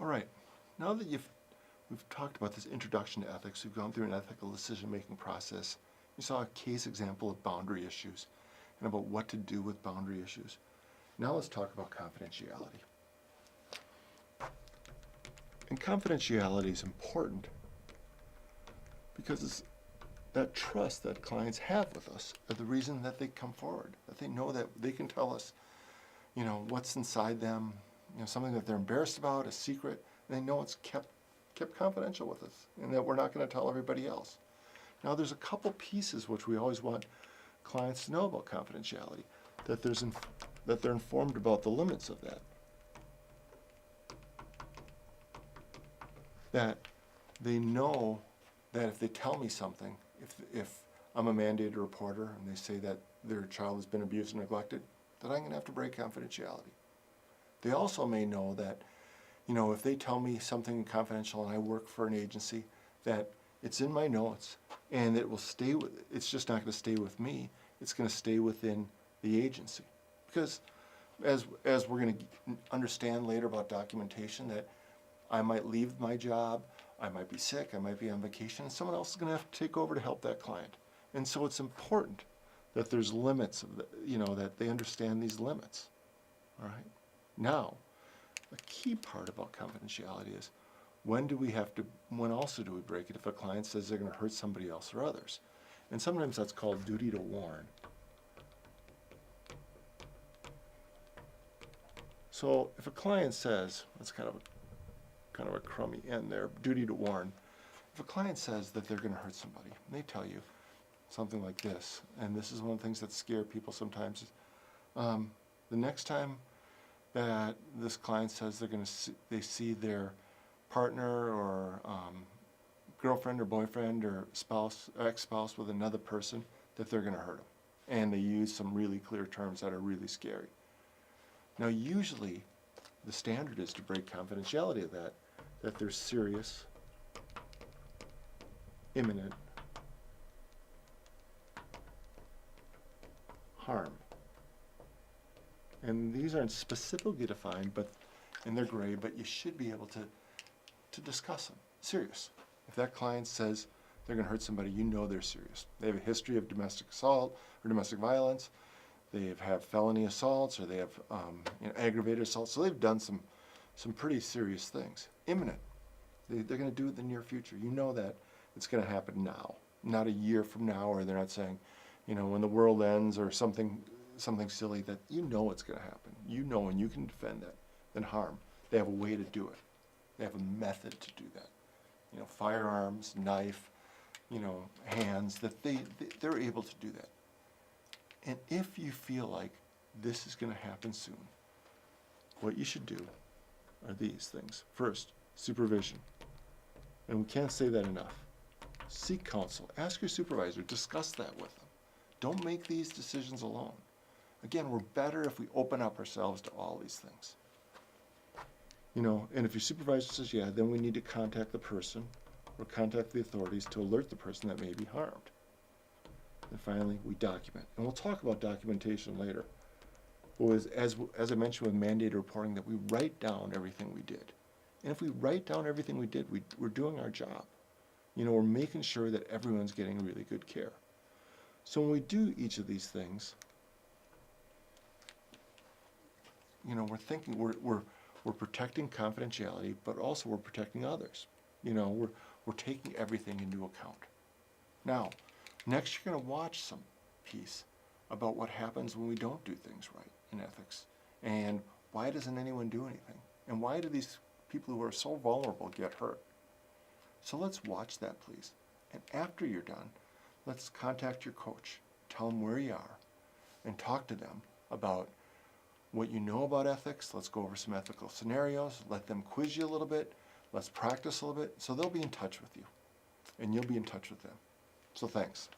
All right, now that we've talked about this introduction to ethics, we've gone through an ethical decision-making process, you saw a case example of boundary issues and about what to do with boundary issues. Now let's talk about confidentiality. And confidentiality is important because it's that trust that clients have with us are the reason that they come forward, that they know that they can tell us, what's inside them, something that they're embarrassed about, a secret, and they know it's kept confidential with us and that we're not going to tell everybody else. Now there's a couple pieces which we always want clients to know about confidentiality, that they're informed about the limits of that. That they know that if they tell me something, if I'm a mandated reporter and they say that their child has been abused and neglected, that I'm going to have to break confidentiality. They also may know that, if they tell me something confidential and I work for an agency, that it's in my notes and it will stay with, it's just not going to stay with me, it's going to stay within the agency. Because as we're going to understand later about documentation, that I might leave my job, I might be sick, I might be on vacation, and someone else is going to have to take over to help that client. And so it's important that there's limits, that they understand these limits. All right? Now, a key part about confidentiality is when also do we break it if a client says they're going to hurt somebody else or others? And sometimes that's called duty to warn. So if a client says, that's kind of a crummy end there, duty to warn. If a client says that they're going to hurt somebody, and they tell you something like this, and this is one of the things that scare people sometimes, is the next time that this client says they see their partner or girlfriend or boyfriend or spouse, ex-spouse with another person, that they're going to hurt them. And they use some really clear terms that are really scary. Now usually the standard is to break confidentiality of that there's serious, imminent harm. And these aren't specifically defined, and they're gray, but you should be able to discuss them. Serious. If that client says they're going to hurt somebody, you know they're serious. They have a history of domestic assault or domestic violence. They have felony assaults, or they have aggravated assaults. So they've done some pretty serious things. Imminent. They're going to do it in the near future. You know that it's going to happen now, not a year from now, or they're not saying, when the world ends or something silly, that you know it's going to happen. You know, and you can defend that. Then harm. They have a way to do it. They have a method to do that. Firearms, knife, hands, that they're able to do that. And if you feel like this is going to happen soon, what you should do are these things. First, supervision. And we can't say that enough. Seek counsel. Ask your supervisor. Discuss that with them. Don't make these decisions alone. Again, we're better if we open up ourselves to all these things. And if your supervisor says, yeah, then we need to contact the person or contact the authorities to alert the person that may be harmed. And finally, we document. And we'll talk about documentation later. But as I mentioned with mandated reporting, that we write down everything we did. And if we write down everything we did, we're doing our job. We're making sure that everyone's getting really good care. So when we do each of these things, we're thinking we're protecting confidentiality, but also we're protecting others. We're taking everything into account. Now, next you're going to watch some piece about what happens when we don't do things right in ethics, and why doesn't anyone do anything, and why do these people who are so vulnerable get hurt. So let's watch that, please. And after you're done, let's contact your coach, tell them where you are, and talk to them about what you know about ethics. Let's go over some ethical scenarios, let them quiz you a little bit, let's practice a little bit, so they'll be in touch with you, and you'll be in touch with them. So thanks.